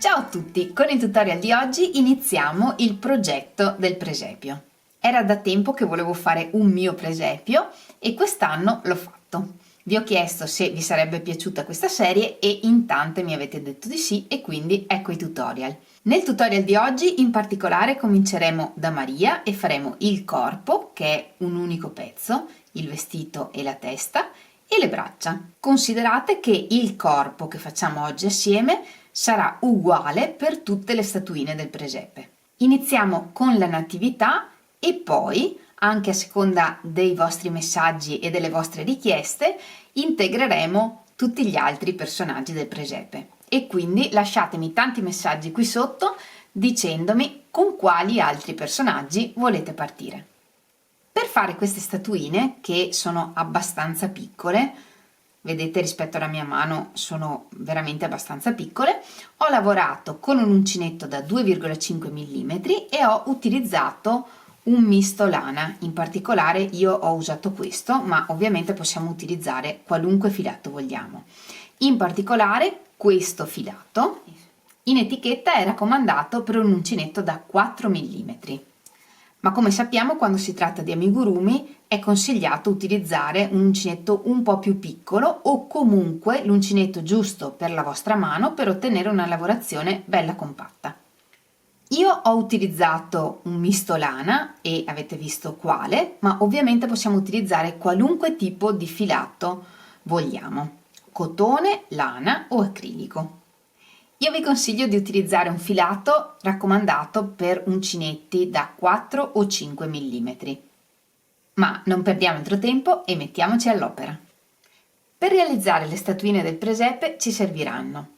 Ciao a tutti, con il tutorial di oggi iniziamo il progetto del presepio. Era da tempo che volevo fare un mio presepio e quest'anno l'ho fatto. Vi ho chiesto se vi sarebbe piaciuta questa serie e in tante mi avete detto di sì e quindi ecco i tutorial. Nel tutorial di oggi in particolare cominceremo da Maria e faremo il corpo, che è un unico pezzo, il vestito e la testa, e le braccia. Considerate che il corpo che facciamo oggi assieme sarà uguale per tutte le statuine del presepe. Iniziamo con la natività e poi, anche a seconda dei vostri messaggi e delle vostre richieste, integreremo tutti gli altri personaggi del presepe. E quindi lasciatemi tanti messaggi qui sotto dicendomi con quali altri personaggi volete partire. Per fare queste statuine, che sono abbastanza piccole, vedete rispetto alla mia mano sono veramente abbastanza piccole, ho lavorato con un uncinetto da 2,5 mm e ho utilizzato un misto lana. In particolare io ho usato questo, ma ovviamente possiamo utilizzare qualunque filato vogliamo. In particolare questo filato in etichetta è raccomandato per un uncinetto da 4 mm. Ma come sappiamo, quando si tratta di amigurumi è consigliato utilizzare un uncinetto un po' più piccolo o comunque l'uncinetto giusto per la vostra mano per ottenere una lavorazione bella compatta. Io ho utilizzato un misto lana e avete visto quale, ma ovviamente possiamo utilizzare qualunque tipo di filato vogliamo, cotone, lana o acrilico. Io vi consiglio di utilizzare un filato raccomandato per uncinetti da 4 o 5 mm. Ma non perdiamo altro tempo e mettiamoci all'opera. Per realizzare le statuine del presepe ci serviranno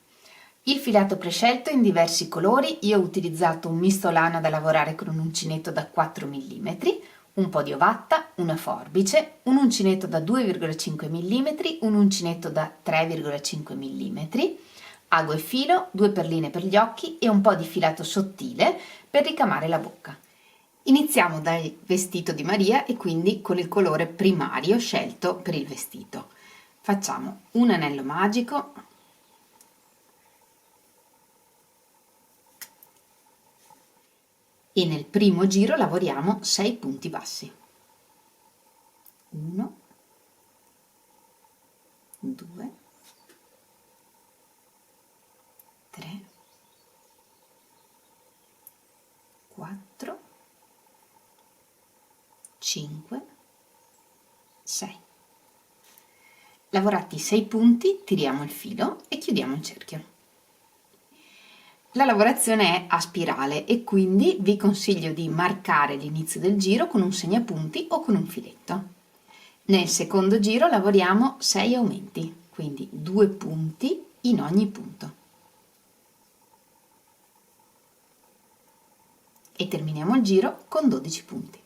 il filato prescelto in diversi colori. Io ho utilizzato un misto lana da lavorare con un uncinetto da 4 mm, un po' di ovatta, una forbice, un uncinetto da 2,5 mm, un uncinetto da 3,5 mm, ago e filo, 2 perline per gli occhi e un po' di filato sottile per ricamare la bocca. Iniziamo dal vestito di Maria e quindi con il colore primario scelto per il vestito. Facciamo un anello magico e nel primo giro lavoriamo 6 punti bassi. 1, 2, 3, 4, 5, 6. Lavorati i 6 punti, tiriamo il filo e chiudiamo il cerchio. La lavorazione è a spirale e quindi vi consiglio di marcare l'inizio del giro con un segnapunti o con un filetto. Nel secondo giro lavoriamo 6 aumenti, quindi 2 punti in ogni punto. E terminiamo il giro con 12 punti.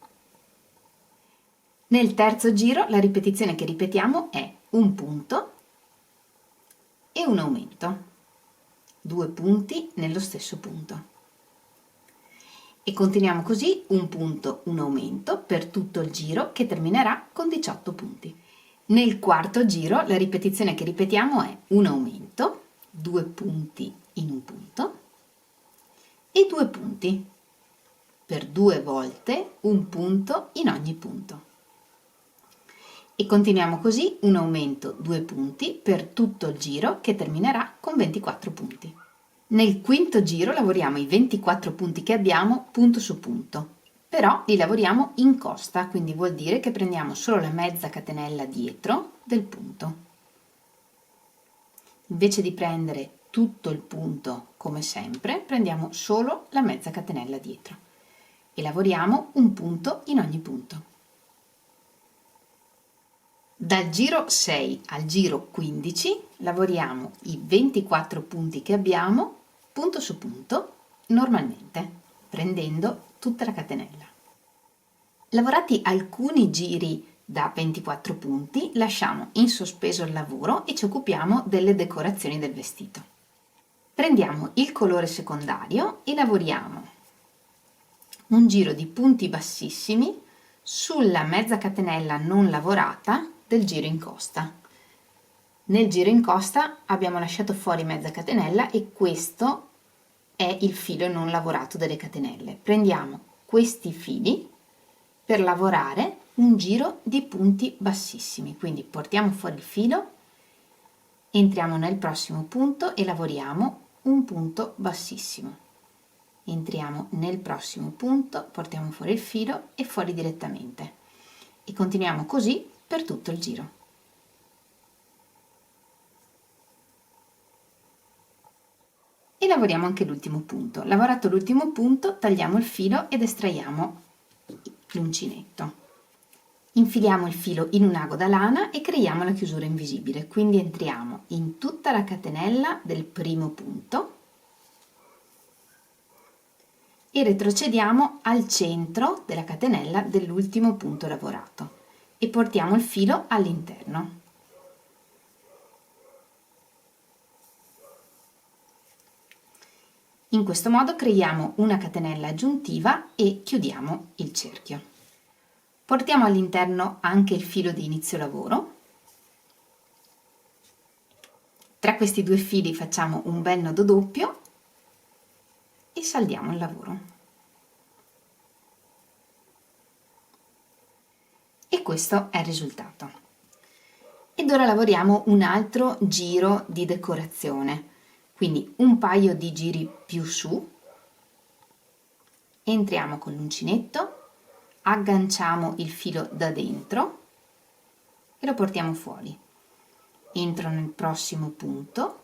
Nel terzo giro la ripetizione che ripetiamo è un punto e un aumento, 2 punti nello stesso punto. E continuiamo così, un punto, un aumento per tutto il giro che terminerà con 18 punti. Nel quarto giro la ripetizione che ripetiamo è un aumento, 2 punti in un punto e 2 punti per 2 volte un punto in ogni punto. E continuiamo così, un aumento, 2 punti per tutto il giro che terminerà con 24 punti. Nel quinto giro lavoriamo i 24 punti che abbiamo punto su punto, però li lavoriamo in costa, quindi vuol dire che prendiamo solo la mezza catenella dietro del punto. Invece di prendere tutto il punto come sempre, prendiamo solo la mezza catenella dietro e lavoriamo un punto in ogni punto. Dal giro 6 al giro 15 lavoriamo i 24 punti che abbiamo punto su punto normalmente, prendendo tutta la catenella. Lavorati alcuni giri da 24 punti, lasciamo in sospeso il lavoro e ci occupiamo delle decorazioni del vestito. Prendiamo il colore secondario e lavoriamo un giro di punti bassissimi sulla mezza catenella non lavorata del giro in costa. Nel giro in costa abbiamo lasciato fuori mezza catenella e questo è il filo non lavorato delle catenelle. Prendiamo questi fili per lavorare un giro di punti bassissimi, quindi portiamo fuori il filo, entriamo nel prossimo punto e lavoriamo un punto bassissimo. Entriamo nel prossimo punto, portiamo fuori il filo e fuori direttamente e continuiamo così per tutto il giro. E lavoriamo anche l'ultimo punto. Lavorato l'ultimo punto, tagliamo il filo ed estraiamo l'uncinetto. Infiliamo il filo in un ago da lana e creiamo la chiusura invisibile, quindi entriamo in tutta la catenella del primo punto e retrocediamo al centro della catenella dell'ultimo punto lavorato e portiamo il filo all'interno. In questo modo creiamo una catenella aggiuntiva e chiudiamo il cerchio. Portiamo all'interno anche il filo di inizio lavoro. Tra questi due fili facciamo un bel nodo doppio e saldiamo il lavoro. E questo è il risultato. Ed ora lavoriamo un altro giro di decorazione. Quindi un paio di giri più su, entriamo con l'uncinetto, agganciamo il filo da dentro e lo portiamo fuori. Entro nel prossimo punto,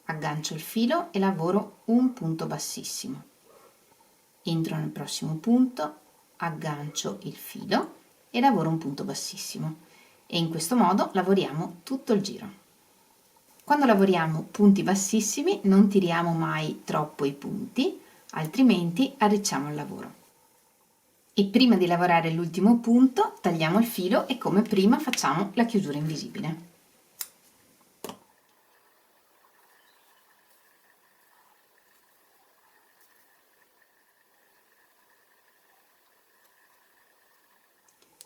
aggancio il filo e lavoro un punto bassissimo. Entro nel prossimo punto, aggancio il filo e lavoro un punto bassissimo. E in questo modo lavoriamo tutto il giro. Quando lavoriamo punti bassissimi non tiriamo mai troppo i punti, altrimenti arricciamo il lavoro. E prima di lavorare l'ultimo punto tagliamo il filo e come prima facciamo la chiusura invisibile.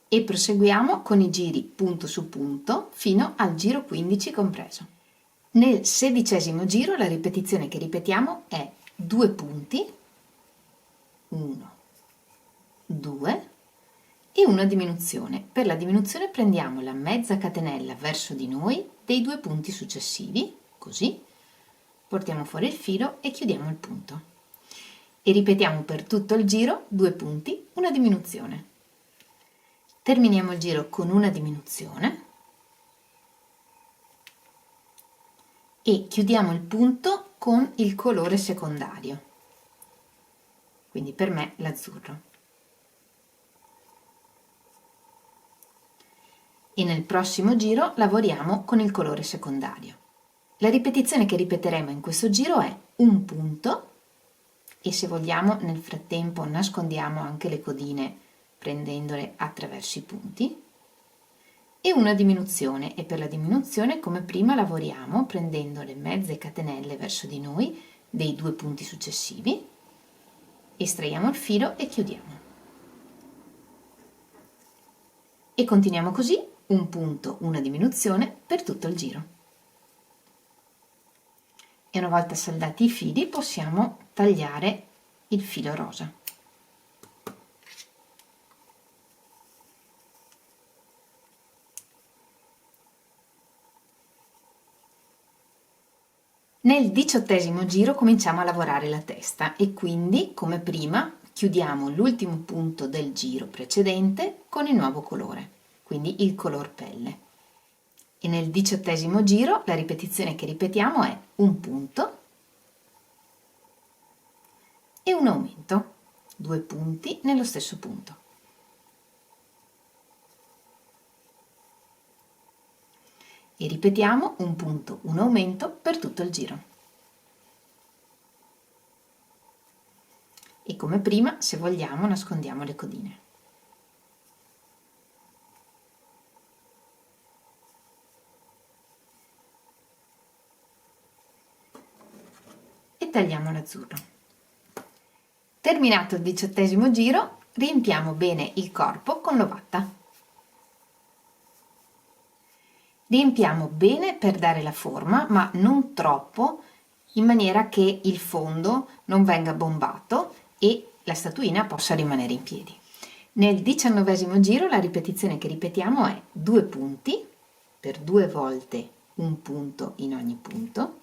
E proseguiamo con i giri punto su punto fino al giro 15 compreso. Nel 16° giro la ripetizione che ripetiamo è 2 punti, 1, 2 e una diminuzione. Per la diminuzione prendiamo la mezza catenella verso di noi dei 2 punti successivi, così, portiamo fuori il filo e chiudiamo il punto. E ripetiamo per tutto il giro 2 punti, una diminuzione. Terminiamo il giro con una diminuzione e chiudiamo il punto con il colore secondario, quindi per me l'azzurro. E nel prossimo giro lavoriamo con il colore secondario. La ripetizione che ripeteremo in questo giro è un punto e se vogliamo nel frattempo nascondiamo anche le codine prendendole attraverso i punti e una diminuzione e per la diminuzione come prima lavoriamo prendendo le mezze catenelle verso di noi dei 2 punti successivi, estraiamo il filo e chiudiamo. E continuiamo così, un punto, una diminuzione per tutto il giro. E una volta saldati i fili possiamo tagliare il filo rosa. Nel 18° giro cominciamo a lavorare la testa e quindi, come prima, chiudiamo l'ultimo punto del giro precedente con il nuovo colore, quindi il color pelle. E nel 18° giro la ripetizione che ripetiamo è un punto e un aumento, 2 punti nello stesso punto. E ripetiamo un punto, un aumento per tutto il giro. E come prima, se vogliamo, nascondiamo le codine. E tagliamo l'azzurro. Terminato il 18° giro, riempiamo bene il corpo con l'ovatta. Riempiamo bene per dare la forma, ma non troppo in maniera che il fondo non venga bombato e la statuina possa rimanere in piedi. Nel 19° giro la ripetizione che ripetiamo è 2 punti per 2 volte un punto in ogni punto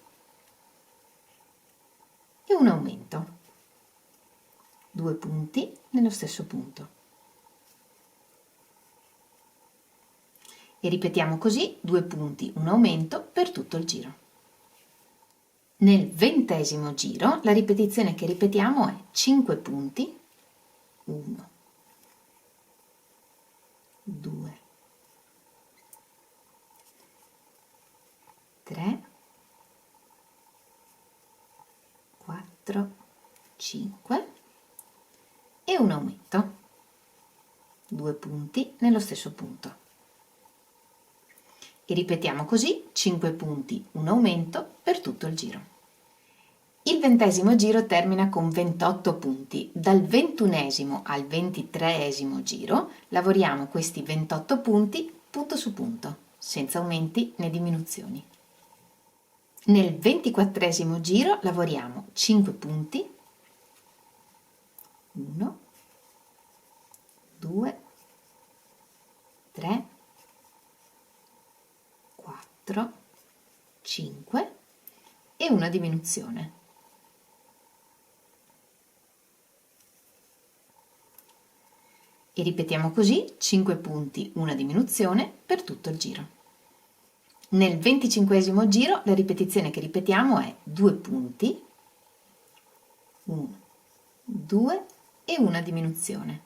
e un aumento, 2 punti nello stesso punto. E ripetiamo così 2 punti, un aumento per tutto il giro. Nel 20° giro la ripetizione che ripetiamo è 5 punti, 1, 2, 3, 4, 5 e un aumento, 2 punti nello stesso punto. E ripetiamo così 5 punti, un aumento per tutto il giro. Il 20° giro termina con 28 punti. Dal 21° al 23° giro lavoriamo questi 28 punti punto su punto, senza aumenti né diminuzioni. Nel 24° giro lavoriamo 5 punti, 1, 2, 3, 4, 5 e una diminuzione. E ripetiamo così 5 punti, una diminuzione per tutto il giro. Nel 25° giro la ripetizione che ripetiamo è 2 punti, 1, 2 e una diminuzione.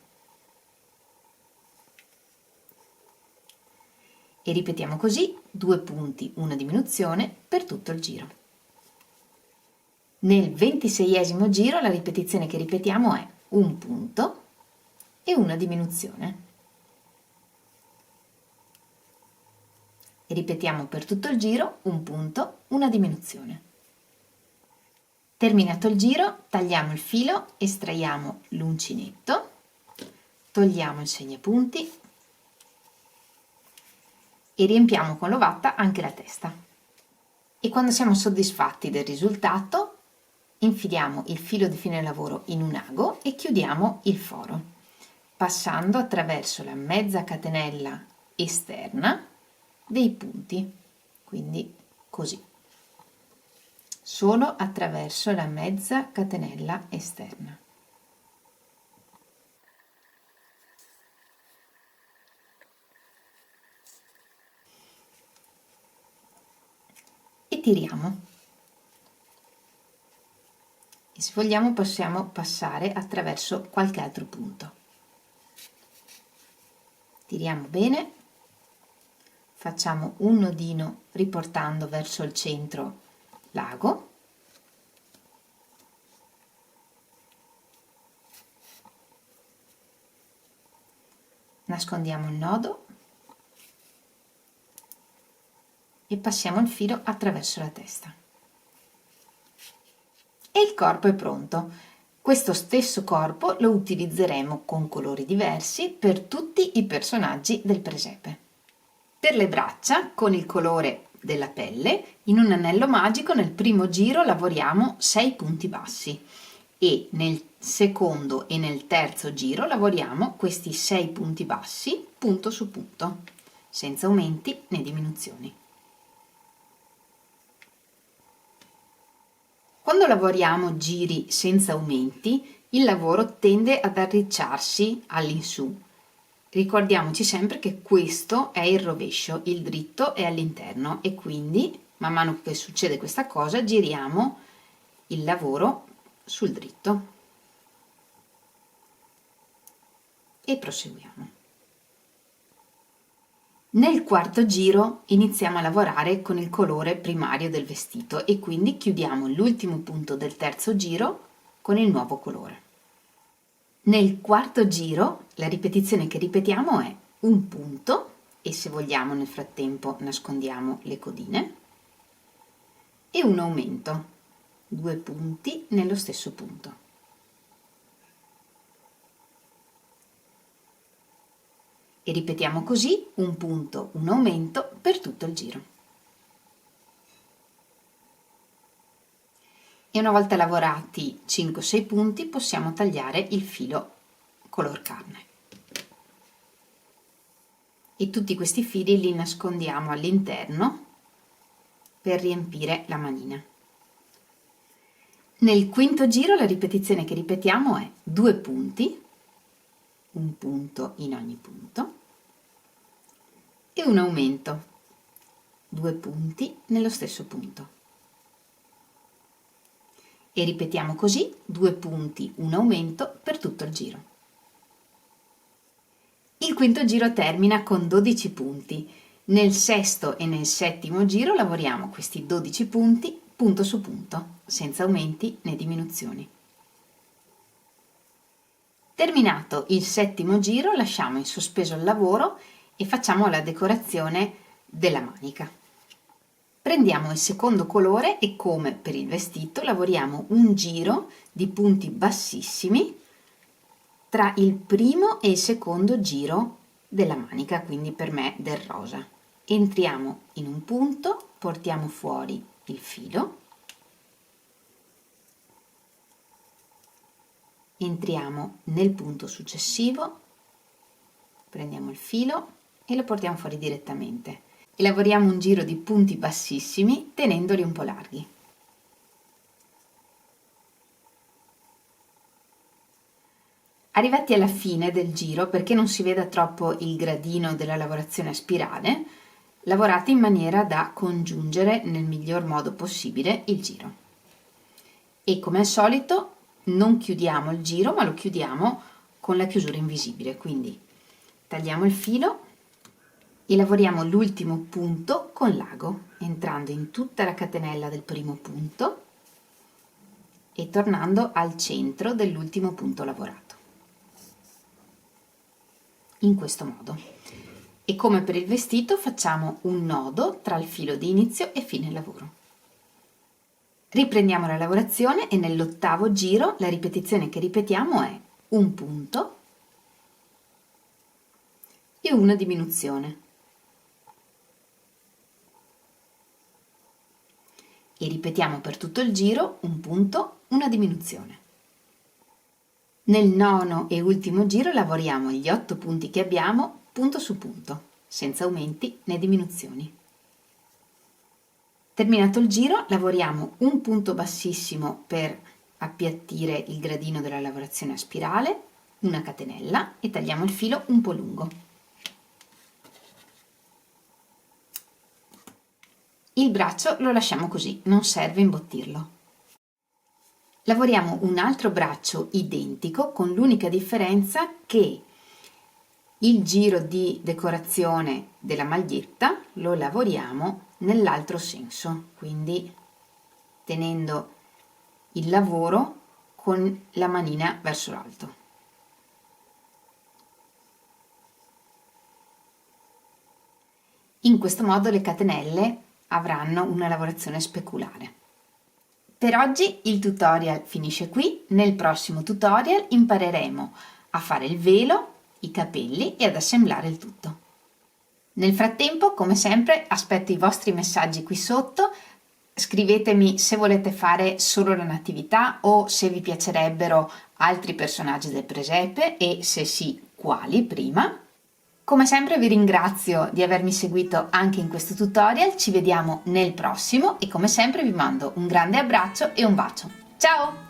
E ripetiamo così 2 punti, una diminuzione per tutto il giro. Nel 26° giro la ripetizione che ripetiamo è 1 punto e una diminuzione. E ripetiamo per tutto il giro 1 punto, una diminuzione. Terminato il giro, tagliamo il filo, estraiamo l'uncinetto, togliamo il segnapunti e riempiamo con l'ovatta anche la testa. E quando siamo soddisfatti del risultato, infiliamo il filo di fine lavoro in un ago e chiudiamo il foro, passando attraverso la mezza catenella esterna dei punti, quindi così, solo attraverso la mezza catenella esterna. E tiriamo. E se vogliamo possiamo passare attraverso qualche altro punto. Tiriamo bene, facciamo un nodino riportando verso il centro l'ago, nascondiamo il nodo e passiamo il filo attraverso la testa. E il corpo è pronto. Questo stesso corpo lo utilizzeremo con colori diversi per tutti i personaggi del presepe. Per le braccia, con il colore della pelle, in un anello magico nel primo giro lavoriamo 6 punti bassi e nel secondo e nel terzo giro lavoriamo questi 6 punti bassi punto su punto, senza aumenti né diminuzioni. Quando lavoriamo giri senza aumenti, il lavoro tende ad arricciarsi all'insù. Ricordiamoci sempre che questo è il rovescio, il dritto è all'interno e quindi, man mano che succede questa cosa, giriamo il lavoro sul dritto e proseguiamo. Nel quarto giro iniziamo a lavorare con il colore primario del vestito e quindi chiudiamo l'ultimo punto del terzo giro con il nuovo colore. Nel quarto giro la ripetizione che ripetiamo è 1 punto e se vogliamo nel frattempo nascondiamo le codine e un aumento, 2 punti nello stesso punto. E ripetiamo così 1 punto, un aumento per tutto il giro. e una volta lavorati 5-6 punti possiamo tagliare il filo color carne. E tutti questi fili li nascondiamo all'interno per riempire la manina. Nel quinto giro la ripetizione che ripetiamo è 2 punti, un punto in ogni punto, e un aumento, 2 punti nello stesso punto. E ripetiamo così 2 punti, un aumento per tutto il giro. Il quinto giro termina con 12 punti. Nel sesto e nel settimo giro lavoriamo questi 12 punti punto su punto, senza aumenti né diminuzioni. Terminato il settimo giro lasciamo in sospeso il lavoro e facciamo la decorazione della manica. Prendiamo il secondo colore e, come per il vestito, lavoriamo un giro di punti bassissimi tra il primo e il secondo giro della manica, quindi per me del rosa. Entriamo in un punto, portiamo fuori il filo, entriamo nel punto successivo, prendiamo il filo e lo portiamo fuori direttamente e lavoriamo un giro di punti bassissimi tenendoli un po' larghi. Arrivati alla fine del giro, perché non si veda troppo il gradino della lavorazione a spirale, lavorate in maniera da congiungere nel miglior modo possibile il giro. E come al solito non chiudiamo il giro, ma lo chiudiamo con la chiusura invisibile, quindi tagliamo il filo e lavoriamo l'ultimo punto con l'ago, entrando in tutta la catenella del primo punto e tornando al centro dell'ultimo punto lavorato. In questo modo. E come per il vestito facciamo un nodo tra il filo di inizio e fine lavoro. Riprendiamo la lavorazione e nell'ottavo giro la ripetizione che ripetiamo è un punto e una diminuzione. E ripetiamo per tutto il giro un punto, una diminuzione. Nel nono e ultimo giro lavoriamo gli 8 punti che abbiamo punto su punto, senza aumenti né diminuzioni. Terminato il giro lavoriamo un punto bassissimo per appiattire il gradino della lavorazione a spirale, una catenella e tagliamo il filo un po' lungo. Il braccio lo lasciamo così, non serve imbottirlo. Lavoriamo un altro braccio identico con l'unica differenza che il giro di decorazione della maglietta lo lavoriamo nell'altro senso, quindi tenendo il lavoro con la manina verso l'alto. In questo modo le catenelle avranno una lavorazione speculare. Per oggi il tutorial finisce qui. Nel prossimo tutorial impareremo a fare il velo, i capelli e ad assemblare il tutto. Nel frattempo, come sempre, aspetto i vostri messaggi qui sotto. Scrivetemi se volete fare solo la natività o se vi piacerebbero altri personaggi del presepe e se sì, quali prima. Come sempre vi ringrazio di avermi seguito anche in questo tutorial, ci vediamo nel prossimo e come sempre vi mando un grande abbraccio e un bacio. Ciao!